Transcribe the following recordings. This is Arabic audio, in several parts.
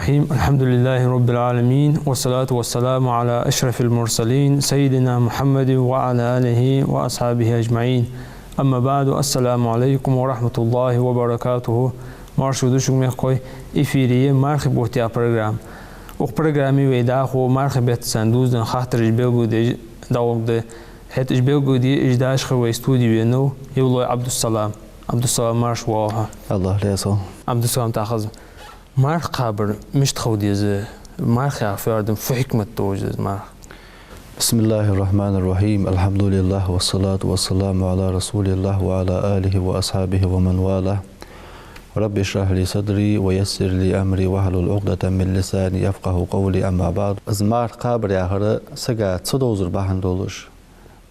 الرحيم. الحمد لله رب العالمين، والصلاة والسلام على أشرف المرسلين سيدنا محمد وعلى آله وأصحابه أجمعين. أما بعد، السلام عليكم ورحمة الله وبركاته. Marshuduşum mekkoy ifiriye marhab ya program. O programi veda ho marhabet sanduzdan khatir belgudi dawgde het belgudi ijdash khawa studio no yolo Abdussalam marshwaha. الله لا يسوى Abdussalam takhaz marh qaber مش تخوديز marh ya fardum fi hikmat توجز marh. بسم الله الرحمن الرحيم. الحمد لله والصلاة والسلام على رسول الله وعلى آله وأصحابه ومن والاه. رب اشرح لي صدري ويسر لي أمري واحلل عقدة من لساني يفقه قولي. أما بعد، از مار قابر يا هر سجا تصدوزر بحن دولش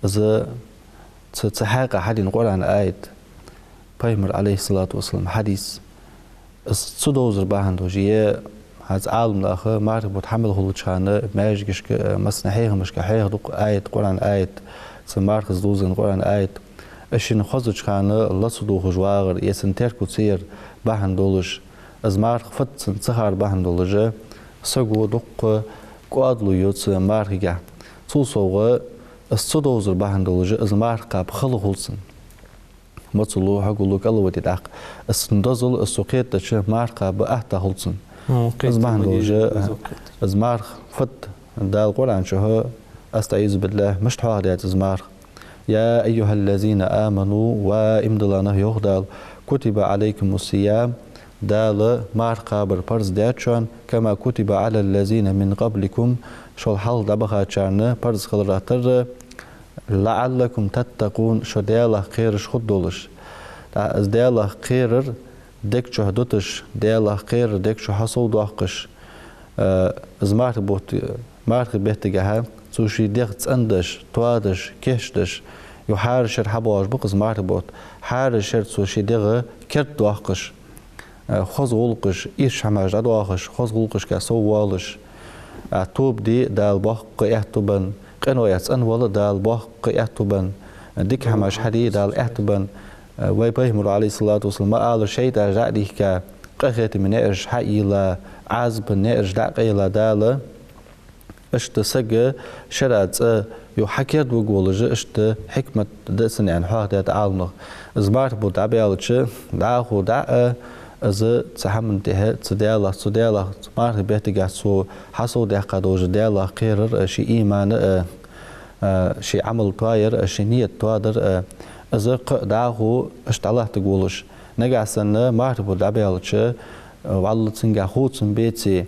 از تحقق حدين قرآن آية پیغمبر عليه الصلاة والسلام حديث از تصدوزر بحن دوجيه هذا عالم الآخر مار بتحمل هلوشانه ماجيش مثلا حيهم مش كحيه دق آية قرآن آية سمار خزدوزن قرآن آية اشين خزج خانه الله صدوق جواغر يسنتر كثير بحن دولش از مار فت سخر بحن دولجه سقو دق قادلو يوت مارجع توصوغ الصدوزر بحن دولجه از مار قاب خلقولسن مطلو حقولو قالو وديدق السندزل السوقيت دش مار قاب احتا هولسن از بحن دولجه از مار فت دال قرآن شو استعيذ بالله مش تحاضيات از مار يا أيها الذين آمنوا وإمدلانه يغدال كتب عليكم الصيام دال مار قابر برز داتشان كما كتب على الذين من قبلكم شو الحال دبخا تشارنا برز خلراتر لعلكم تتقون شو داله خير شخد دولش از داله خير ديك شو هدوتش داله خير ديك شو حصول دوحقش از مار بيهتجها سوشي ديخت اندش توادش كشدش يو حارشر حبواش بقز ماربوت حارشر سوشي ديغه كرت دوحقش خوز غلقش إيش حماج دوحقش خوز غلقش كاسو والش توب دي دال بحق احتبن قنو يتسن ولا دال بحق احتبن ديك حماج حدي دال احتبن وي بيهمر عليه الصلاة والسلام ما قال شيء ترجع ديك قخيت من نرج حقيلا عزب نرج دقيلا دال اشت سجى شرعت يو حكيت بقولج اشت حكمة دسن يعني حاجة تعالنا زمارت بود عبيالش داخو داء از تحمل ده تديلا مارت بيتجا سو حصل ده قدوج ديلا قرر شي إيمان شي عمل طاير شي نية طادر از داخو اشتالله تقولش نجا سنة مارت بود عبيالش والله تنجا خوتن بيتي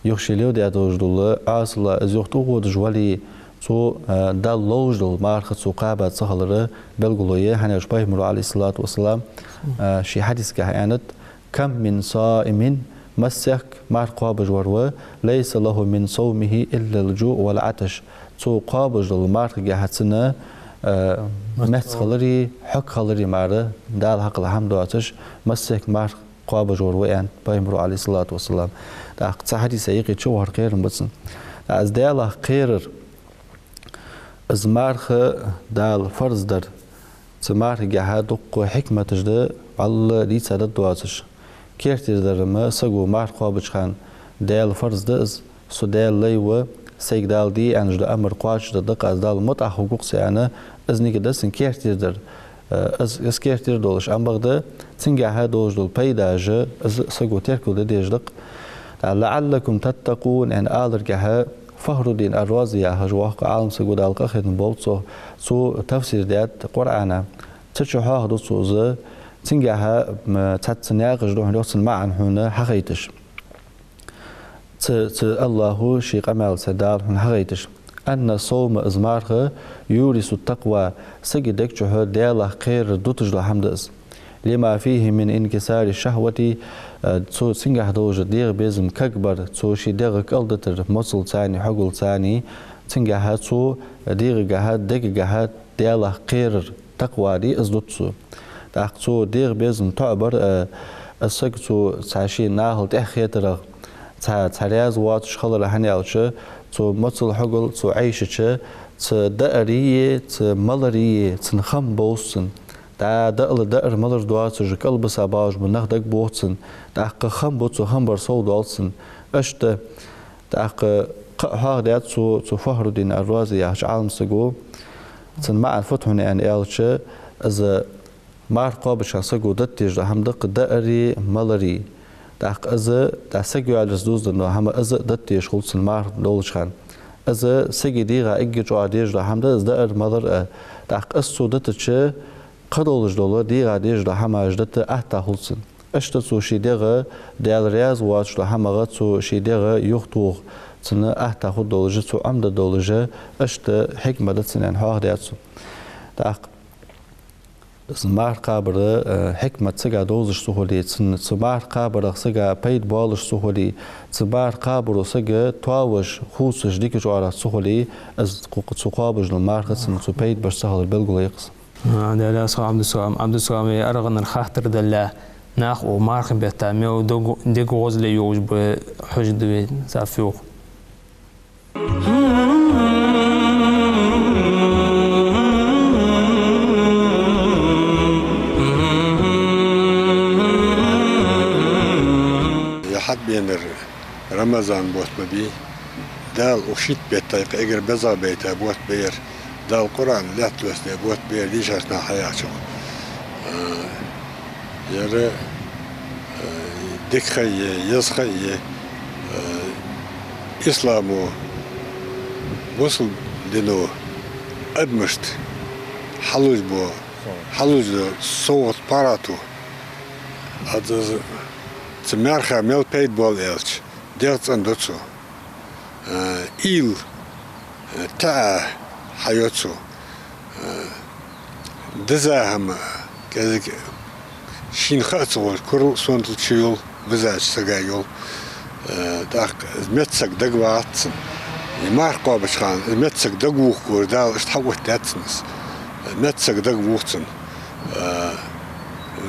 يخشليو دي دوجدول اصلا از يختو قود جوالي تو دال لوجدول مارخ سوقابات سهلره بلغلويه هنيش بيهمر عليه الصلاة والسلام شي حديث كهانت كم من صائم مسك مار قابج وروا ليس له من صومه إلا الجوع والعطش تو قابج المارخ جهتنا مسخلري حق خلري مار دال حق الحمد وعطش مسك مار قابج وروا يعني بيهمر عليه الصلاة والسلام دا حديث يقي شوهر خير بسن از داله خير از مارخ دال فرض در تمارخ جها دق حكمة جده الله دي سادت دواتش كيرتير درما سقو مارخ قابج خان دال فرض دز سو دال ليوه سيك دال دي انج دا امر قواش دا دق از دال متع حقوق سيانه از نيك دسن كيرتير در از كيرتير دولش ام بغده تنجها دوج دول بيداج از سقو تيركو دا ديجدق لعلكم تتقون ان آلرجها فهر الدين الرازي هجواق عالم سجود القخد بولصو سو تفسير ديت قرآن تشوها هدو سوزه تنجها تتناق جدوه يوصل معن هنا حقيتش الله شي قمال سدال هنا حقيتش أن صوم إزمارها يورث التقوى سجدك جه دياله خير دوتج الحمدس لما فيه من انكسار الشهوة تو سنجح دوج دير بيزم ككبر تو شي دير قلدتر مصل ثاني حقل ثاني سنجح تو دير جهات ديك جهات دياله خير تقوى دي ازدوتسو تو دير بيزم تعبر السك تو ساشي ناهل تأخيتر ترياز واتش خلر هنيالش تو مصل حقل تو عيشش تو دقرية تو ملرية تنخم بوسن دا دقل دقر ملر دواتش قلب ساباج بنخدك بوتسن دا خم بوتسو هم برسو دوالسن أشت تأق هذا تو فهر الدين الرازي يحج عالم سجو تن مع فتحنا يعني ألش إذا مار قابل شخصه دتيج هم دق دقري مالري تأق إذا تسجل على الزوز إنه هم إذا دتيج خلص المار دولش خان إذا سجي ديغا إجي جو عديج هم ده دقر مالر تأق إسو دتش قدولش دولار ديغا ديج هم أجدت أحتا خلصن أشت تو شيدغ دال رياض واتش هم تو شيدغ يختوغ تنا أحتا خود دولجة تو عمد دولجة أشت حكمة دتسنان هاردياتسو تأق سمار قابر حكمة سجا دوزش سهولي سمار قابر سجا بيد بالش سهولي سمار قابر سجا تواوش خوصش ديك جوارا سهولي از سقابج المارخ سن سو بيد بش سهل البلغ يقص هذا لا صعب عبد السلام أرغن الخاطر دلا ناخ ومارخ بيتامي ودق غزل يوج بحجد سافيوخ حد بين رمضان بوت مبي دال وشيت بيتايق اجر بزا بيتا بوت بير دال القرآن لا توسني بوت بير دي شرطنا حياته يرى دكخي يسخي إسلامو وصل دينو أدمشت حلوج بو حلوج صوت باراتو هذا تمارخا ميل بيت بول إلش ديرت أندوتسو إيل تاع حيوتسو دزاهم كذلك شين خاطر كل سوند الشيول بزاج سجايول داك متسك دقوات يمار قابش خان متسك دقوخ وردال اشتحوت تاتسنس متسك دقوختن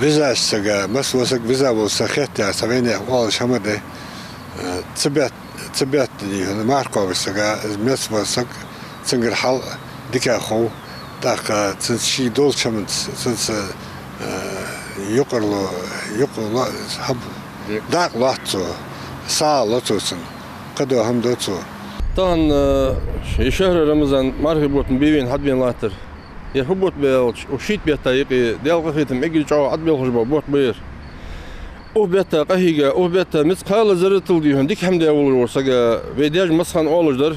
بزاج سجا مسوسك بزاج وسخيت يا سبعين أول شمدة تبعت دي هنا مار قابش سجا متسك تنقل حل دكا خو داك تنشي دول شمن تنس يقرلو حب داق لاتو سال لاتوسن قدو هم دوتو طبعا شهر رمضان مرحبا بيوين حد بين لاتر يحبوت بيلش وشيت بيتايقي ديال قخيتم اجي جو عد بيلخشبا بوت بير او بيتا قهيقا او بيتا مسقال زرتل ديهن ديك حمد اول ورسقا بيداج مسخن اولجدر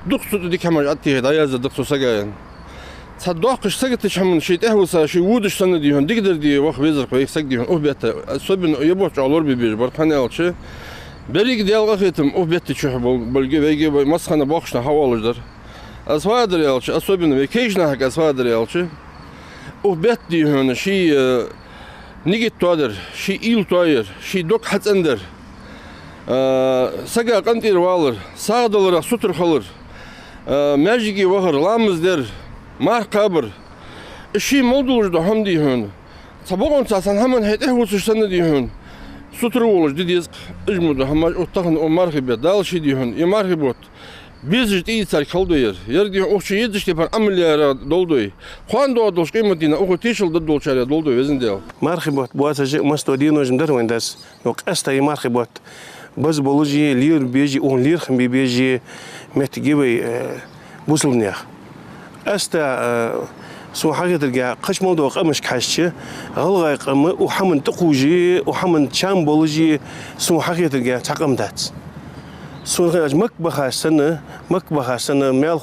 دقسو ديك حمج عدتيه داياز دقسو سقاين صدقش سقتش هم شيء اهوسا شيء ودش سنه ديهن ديقدر دي وخ بيزرق ويسق ديهن او بيتا سبن يبوش علور بيبير برقان الشي بريق ديال قخيتم او بيتا شحب بلقي بيجي مسخن باخشنا حوالجدر أسوادر يالش أسوابنا بكيجنا هك أسوادر يالش وبيت دي هنا شيء نيجي توادر شيء إيل توير شيء دوك حت أندر سجى قنتير والر ساعدلر سطر خلر ماجيكي وهر لامز در مار قبر الشيء موضوع ده هم دي هنا سبقون ساسن همن هيت إهوس سنة دي هنا سطر ولش دي ديزق إجمد هم أتخن أمارخبيت دال شيء دي هنا يمارخبوت بيزجت إيسار كالدوير يردي أوشي يدشتي بان أمليار دولدوي خوان دو أدوش قيمتنا أوخو تيشل ددول شارع دولدوي وزن ديال مرحبا بواسا جي مستو دينو جمدر وينداس نوك أستاي مرحبا بس بولوجي لير بيجي اون لير خم بيجي متجيبي بوسلنيخ أستا سو حاجة تلقى قش موضوع قمش كحشة غلغة قم وحمن تقوجي وحمن شام بولوجي سو حاجة تلقى تقم دات سونغاج مكبخ سنة مال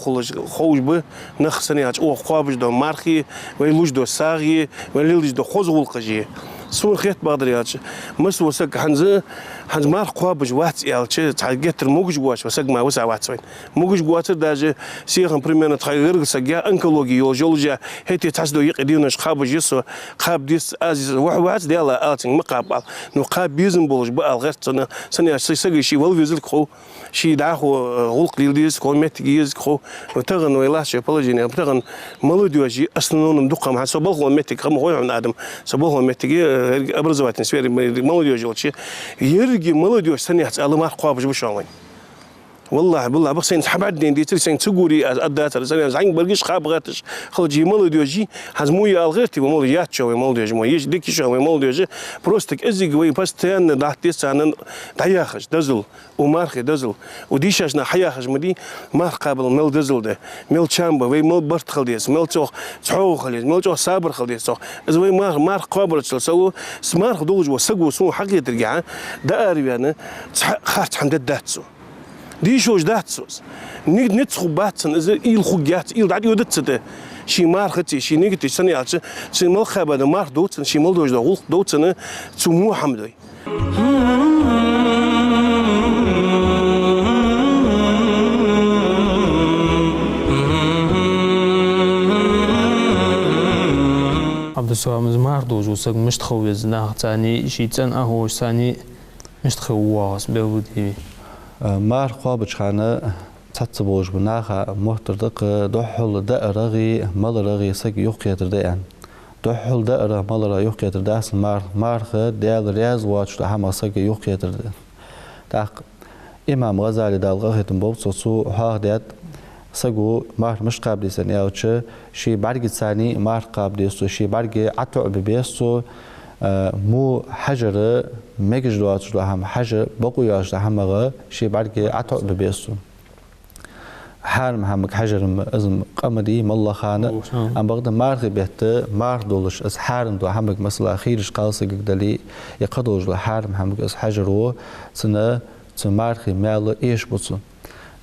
خوج به نخسني هاج أو قابج دو مارخي ويلوج دو ساغي ويلوج دو خوزغول قجي سون خيت بقدر ياج مس وسق حنز مار قابج وات يالش تعجتر موج واش وسق ما وسع وات وين موج وات داج سيغن بريمير تغير سقيا انكولوجي يوجولجا هيتي تحسدو يقديونش قابج يسو قاب ديس از وحوات ديالا التين مقابل نو قاب بيزن بولج بقى غير سنه سيسقي شي ولفيزل خو شي داخو غلق ليديس كوميت جيز خو وتغن ويلاش بولجيني بتغن ملوديوجي اصلا دقه مع صبغ ميتك خم هو عن ادم صبغ ميتك ابرزوات نسوي ملوديوجي يرجي ملوديوج سنه على ما قابج بشوين والله بخسين حبعد دي ترسين تقولي أداتر زين برجش خابغاتش خلجي مولوديوجي هزموي الغيرتي ومولوديات شو مولوديوج ما يجي ديك شو مولوديوج بروستك إزي قوي بس تان دحتيس عن تحياخش دزل ومارخي دزل وديشاشنا حياخش مدي مار قابل مل دزل ده مل شامبا وي مل برت خلديس مل توخ تحو خلديس مل توخ صابر خلديس توخ إذا وي مار قابل تسوي سمار خدوج وسقو سو حقيقة ترجع ده أريد أنا خارج حمد داتسو دي شوش داتسوس نيجي نتخو باتسن إذا إيل خوجات إيل دعدي ودتسده شي مار ختي شي نيجي سني على شي مال خبا ده مار دوتسن شي مال دوج ده غول دوتسن تسمو حمدوي عبد السلام مار دوج وسق مش تخوز ناخ ثاني شي تن أهو ثاني مش تخواص بودي مار قابج خانه تتصبوج بناخا محتردق دحل دأرغي ملرغي سق يقيتر ديان دحل دأر ملرغي يقيتر داس مارخ ديال رياز واتش لحما سق يقيتر تاق إمام غزالي دالغاهتن بوبصو ها ديات سقو مار مش قابل سنياوتش شي برقي ثاني مار قابل شي برقي عطع ببيسو مو حجر ميجج دواتش لهم حجر بقوياش لهم شي برقي عطع ببيسو حارم همك حجر ازم قمدي مالله خانه ام بغدا مارغي بيت مار دولش از حارم دو همك مثلا خيرش قالسق دلي يقدوج لحارم همك از حجر و سنه مارغي مال ايش بوتسو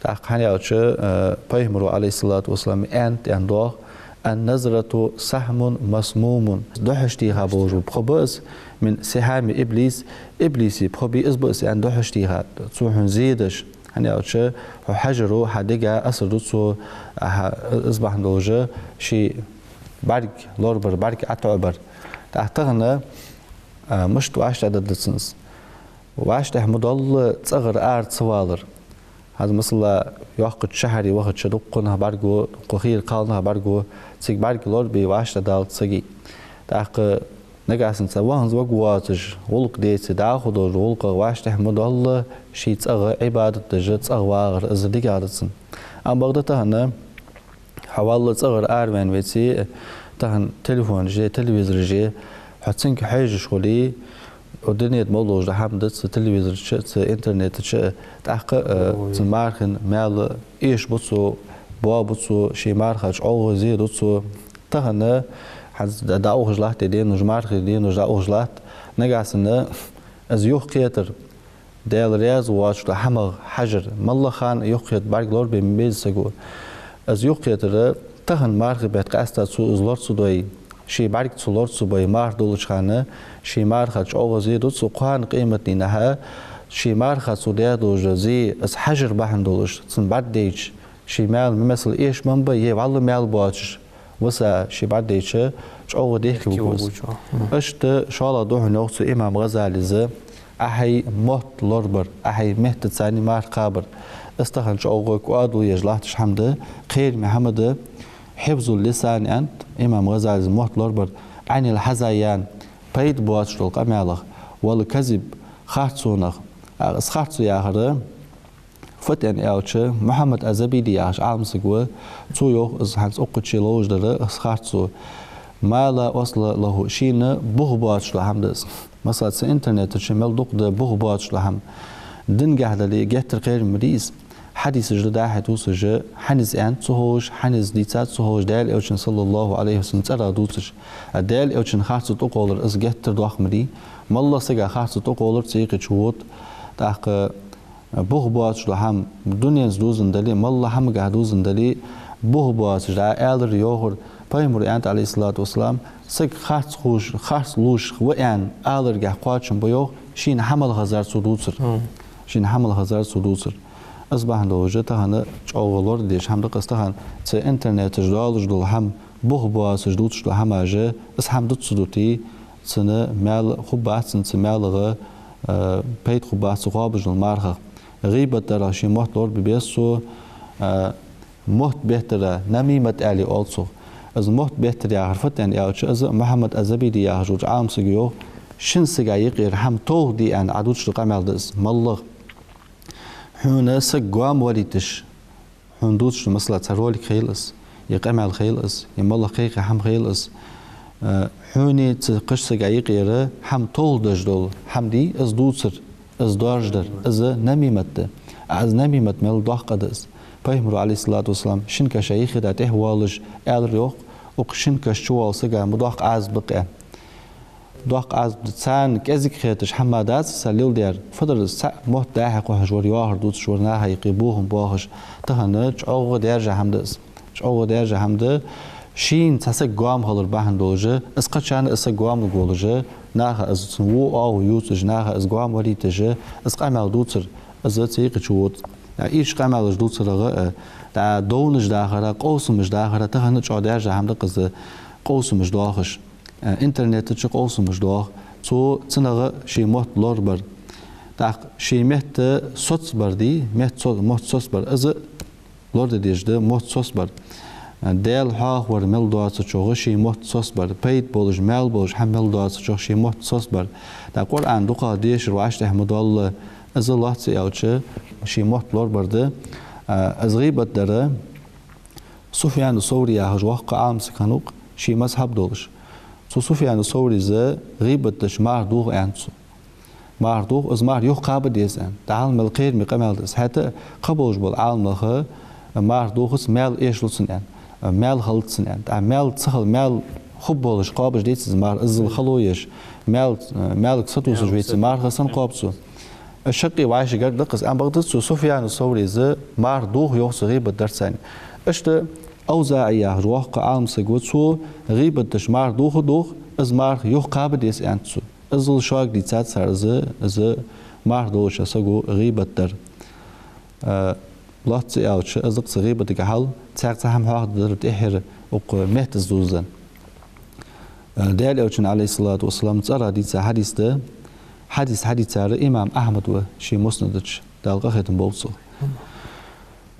تاق هنياوتش پیغمبر عليه الصلاه والسلام انت اندوغ النظرة سهم مسموم دحشتيها بوجو بخبز من سهام إبليسي بخبي إزبس أن دحشتيها تسوحن زيدش هني أوتش حجرو حديقة أصل دوتسو إصبح نوجه شي برق لوربر برق أتعبر تحتغنا مش توعشت عدد لسنس وعشت مضل تصغر آرد سوالر هذا مثلا يوقت شهري وقت شدقنها برجو قخير قالنها برجو تيك برج لور بيواشت دال تسجي تاق نجاسن سوانز وقواتج ولق ديت داخل ولق واشت حمد الله شيء تأغى عبادة تجد تأغى أزديك عادتن أم بغدة هنا حوالي تأغى أربعين ويتي تهن تليفون جي تلفزيون جي حتسنك حاجة شغلي ودنيا مولوج لحمد تلفزيون شت إنترنت شت تحقق تمارخن مال إيش بتصو بوابتصو شي مارخج أو زيدتصو تهنا حز داوخ جلات دين وجمارخ دين وجاوخ جلات نجاسنا از يوخ قيتر ديال رياض واش لحمغ حجر مالله خان يوخيت بارجلور بمبيز سجو از يوخ قيتر تهن مارخ بيت قاستا سو ازلور سودوي شي بارك سولور سو باي مار دولش خانه شي مارخج أو زيدتصو قان قيمة نها شي مارخ سوديا دوج زي از حجر بحن دولش تن بعد ديش شي مال مثل ايش منبا يه والله مال باتش وسا شي بعد ديش او ديك بوز اشت شالا دوح نوقت امام غزالي ز احي موت لوربر احي مهت ثاني مار قابر استخن او قادو يجلاتش حمد خير محمد حفظ اللسان انت امام غزالي موت لوربر عن الحزايان بيد بواتش القمالغ والكذب خارصونغ اسخارصو ياخر فتن أوتش محمد أزبيدي ياش عام سجوا تويو إز هنس أقتشي لوج در اسخارصو ما لا وصل له شينا بوهباتش لهمدس مثلا في إنترنت شمال دق ده بوهباتش لهم دن قاعدة لي جهتر غير مريض حديث جدا حدوسج حنز أنت سهوش حنز ديتات سهوش دال أوتشن صلى الله عليه وسلم ترى دوتش دال أوتشن خارصو تقولر إز جهتر دوخ مري ما الله سجى خارصو تقولر تيجي تشوت تاق بوهباتش لهم دنيا زدوزن دلي مالله هم قاعدوزن دلي بوهباتش دا ألر يوهر پیغمبر انت علیه الصلاة والسلام سگ خرص خوش خرص لوش وان ألر قاع قاتشن بيوه شين حمل هزار سودوسر شين حمل هزار سودوسر أصبح دوجه تهنا چاولور دیش هم دقستهن ت إنترنت جدالش دل هم بوهباتش جدوتش دل هم اجه اس هم دت سودوتی سنه مال خوب بحثن سمالغه بيت خوب بحث خوابش دل مرخ غيبة دراشي محت لور ببيسو محت بهتره نميمت آلي أولسو از محت بهتر يا عرفت يعني أوش از محمد أزبيدي يا جوج عام سجيو شن سجايق هم توه دي أن عدوش رقم على دس مالله حونه سقوام وليتش حندوش مثلا ترولك خيلس يقمع الخيلس يمالله قيقة حم خيلس حوني تقش سقايق يرى حم طول دجدول حم دي از دوتر از دارجدر از نميمت از نميمت مل ضح قدس پیغمبر علیه الصلاة والسلام شنکا شیخ دات احوالش الریخ وقشنکا شوال سقا مضاق عز بقى ضاق عز بتسان كازك خيتش حمادات سليل دير فضل موت داحق وحجور ياهر دوت شور ناها يقيبوهم باهش تهنج اوغ ديرجا حمدس اوغ ديرجا حمد شين تسق قام هلر باهن دولجه اسقط شان اسق قام دولجه ناها از وو او يوتج ناها از قام وليتجه اسقا مال دوتر از تيق شوت ايش قامل جدود سرغه دا دونج داخره قوسمش داخره تهنج ديرجا حمد قز قوسمش داخش انترنت تشق قوسمش داخ تو تنغه شي موت لوربر دا شي مهت صوت بردي مهت صوت بر از لورد ديجده موت صوت بر ديل ها ور مل دوات تشوغ شي موت صوت بر بيت بولج مال بولج حمل دوات تشوغ شي موت صوت بر دا قران دوقا ديش رواش احمد الله از الله تياوچه شي موت لوربر ده از غيبت دره سفيان الثوري هجوه قام سكانوق شي مذهب دولش سفيان الثوري ز غيبت دش ماردوغ انسو ماردوغ از مار يوخ قابل ديزن تعال الخير مقامل دس حتى قبولج بول عالمه ماردوغس مال ايشلسن ان مال خلصن ان مال تسخل مال خب بولش قابج ديس مار ازل خلويش مال سطوس جويت مار حسن قابسو الشقي وعايش قال دقس ام بغداد سفيان الثوري ز ماردوغ يوخ غيبت درسن اشت اوزاعيه روح قام سقوت سو غيبت دش ماردوغ دوغ از مار يوخ قابل ديس انسو ازل شاق دي تات سرزه از ماردوش سقو غيبت در لات اوتش ازق غيبت جهل تاعت هم هاد در تهر وق مهت زوزن دال اوتشن عليه الصلاه والسلام ترى دي حديث ده حديث ترى امام احمد وشي مسندش دالغه ختم بولسو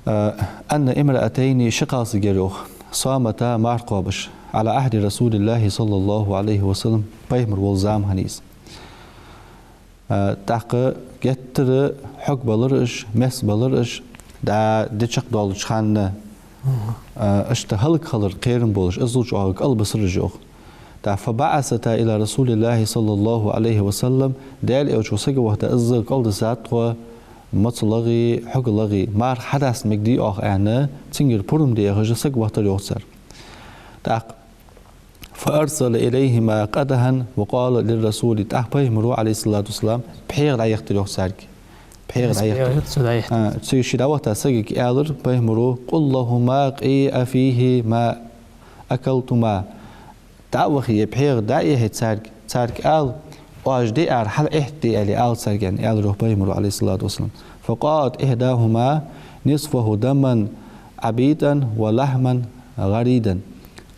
ان امراتين شقاص جروخ صامتا مارقابش على عهد رسول الله صلى الله عليه وسلم بيمر والزام هنيس تاق جتر حق بلرش مس بلرش دا دچق دولش خانه اشتهلك خلر قيرن بولش ازوج او قلبسر جوخ دا فبعثتا الى رسول الله صلى الله عليه وسلم دال اوچو سگه وقت از قلد سات و مطلغي حق لغي مار حدث مجدي اخ انا تنجر پرم دي هج سگ وقت يوسر دا فارسل اليهما قدها وقال للرسول تحبه مرو عليه الصلاه والسلام بخير لا يختلو سرك بخير لا يختلو تسي شداوتا سگك الر بهمرو قل اللهم قي فيه ما اكلتما دعوخي بخير دايه سرك ال واجدي ار حل احتي علي ال سرجن ال روح بهمرو عليه الصلاه والسلام فقالت احداهما نصفه دما عبيدا ولحما غريدا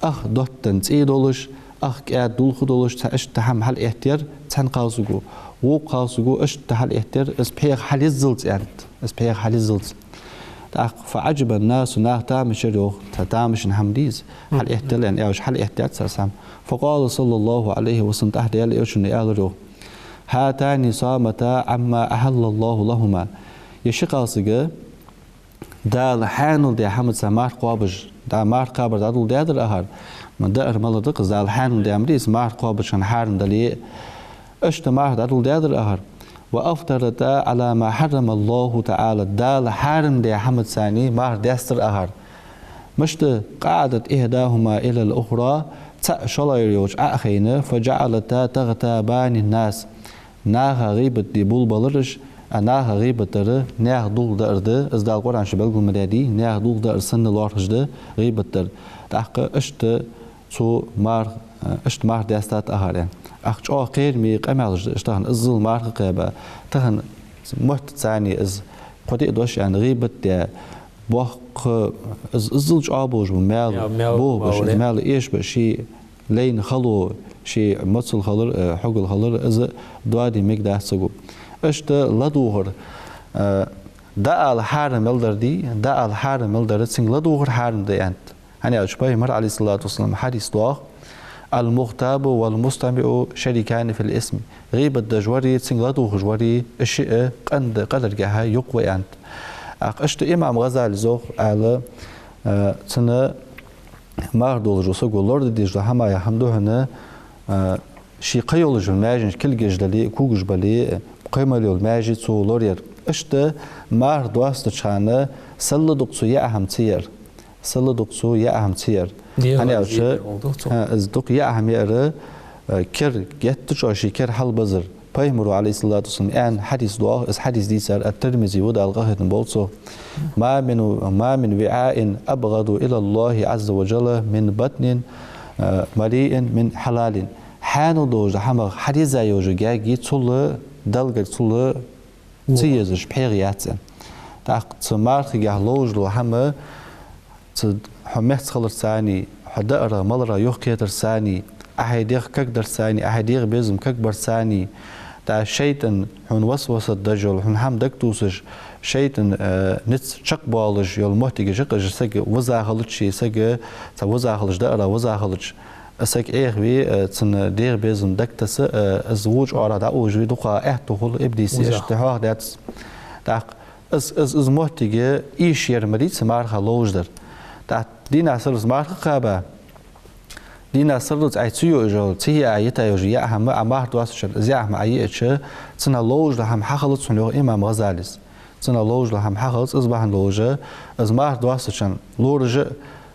اخ دوتن تيدولش اخ قاد دولخ دولش تحم حل احتير تن قاسغو و قاسغو اش تحل احتير اس بيخ حل يزلت انت اس بيخ حل يزلت اخ فعجب الناس ناه تامش روح تامش حمديز حل احتير ان اوش حل احتير سام فقال صلى الله عليه وسلم تحت يل اوش نيال روح هاتان صامتا عما احل الله لهما يشقاسغه دال حانل دي حمد سمار قابج دا مار قابر دادل دادر اهر من دار مال دق زال حانل دي امريس مار قابج كان حارن دلي اشت مار دادل دادر اهر وافطرت على ما حرم الله تعالى دال حارن دي حمد ثاني مار داستر اهر مشت قعدت احداهما الى الاخرى شلايروج اخينا فجعلتا تغتابان الناس ناها غيبت دي بولبلرش أنا غيبة ترى ناه دول دارده از دال قرآن شبال قل مدادي ناه دول دار سن لارجده غيبة تر تحقق اشت سو مار اشت مار داستات أهارين أخش آخر ميق أمالج اشتهن ازل مار قابة تهن محت ثاني از قدي دوش يعني غيبة ده باق ازلج آبوج ومال بوش مال إيش بشي لين خلو شي متصل خلر حقل خلر از دوادي ميق داستقو اشت لدوغر دا الحارم الدردي دا الحارم الدرد سين لدوغر حارم دي انت هني اشبه مر عليه الصلاه والسلام حديث دوغ المغتاب والمستمع شريكان في الاسم غيبة دجوري تسنغلاتو خجوري الشيء قدر جها يقوى أنت أشت إمام غزالي زوخ على سنة ماردول جوسو قولور ديجلا هما يحمدو هنا شي قيول الماجن كل جدلي كوجش بالي قيمة الماجد سو لورير اشت مارد واست شانه سلدقسو يا أهم تير سلدقسو يا أهم تير hani avşı azdık ya ahmiyarı kir gettiş aşı kir hal bazır Peygamberi aleyhissalatu vesselam en hadis dua es hadis diser at-Tirmizi ve al-Ghahidin bolso ma min wi'a'in abghadu ila Allah azza ve celle min batnin mali'in min halalin hanu doja hama hadiza yoju gagi çulu dalga çulu tiyezş periyatsen ta tmarxi gahlojlu hama حميت خلر ثاني حدقرة ملرة يوخ كيتر ثاني أحيديغ كقدر ثاني أحيديغ بيزم كقبر ثاني تا شيطان حن وسوس الدجل حن حم دكتوسش شيطان نتس شق بالج يول محتاج شقج سج وزع خلج شيء سج تا وزع خلج دقرة وزع خلج سج إيه بي تن ديغ بيزم دكتس الزوج أراد أوجي دقة إحتوخل إبديس إشتهاء دات تا از محتاج إيش يرمريت سمار خلوجدر تا دين أسرز مارك قابا دين أسرز عيتيو إجو تيه عيتا يجي يأهم أمار دواسشر زيهم عيتش تنا لوج لهم حخلت سنو إمام غزاليس تنا لوج لهم حخلت أصبحن لوجة از مار دواسشر لورج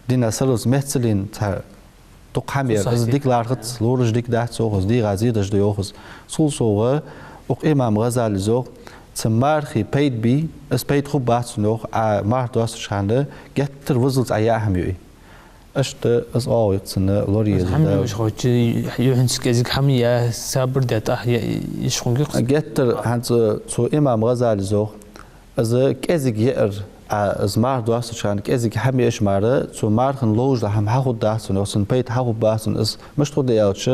دين أسرز مثلين تا تقحمير از ديك لارغت لورج ديك دات سوغز دي غازي دج ديوغز سول سوغه أق إمام غزالي زوغ تمارخي بيت بي اس بيت خوب بات نوخ مار دوست شانده گتر وزلت اياهم يوي اشت اس يقصن لوري حمي مش خوتش يوهنس كزيك حمي صبر دات يشخون گتر هانت سو امام غزالي زوخ از كزيك ير از مار دوست شان كزيك حمي اش ماره سو مارخن لوج هم حقود داس نو سن بيت حقود باسن اس مش خود يالش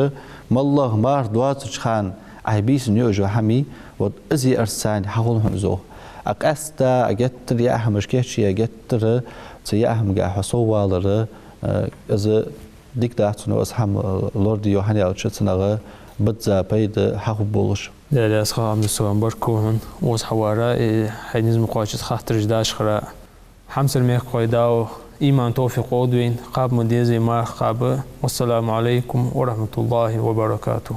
مالله مار دوست شان اي بيس نيوجو حمي ود ازي ارسان حقولهم زوخ أقستا أجتر يا أهم مشكلة أجتر تيا أهم جا حصوا على إذا ديك داتنا أسهم لورد يوحنا أو شتنا بدأ بيد حقوق بولش. لا أسخا من السوام بركون وصحوارا حينز مقاش خاطر جداش خرا حمس الميخ قيداو إيمان توفيق عودين قاب مديزي ما قاب والسلام عليكم ورحمة الله وبركاته.